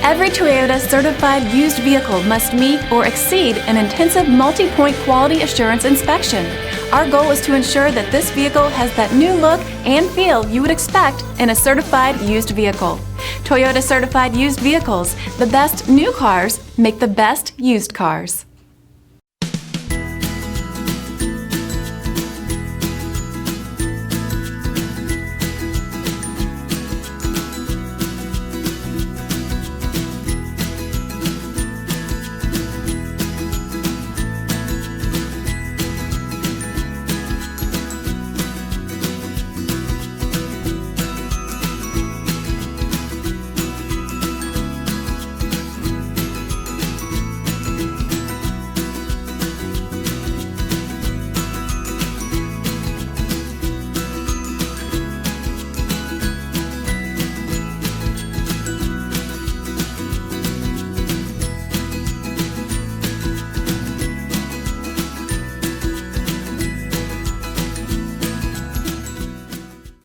Every Toyota certified used vehicle must meet or exceed an intensive multi-point quality assurance inspection. Our goal is to ensure that this vehicle has that new look and feel you would expect in a certified used vehicle. Toyota certified used vehicles, the best new cars make the best used cars.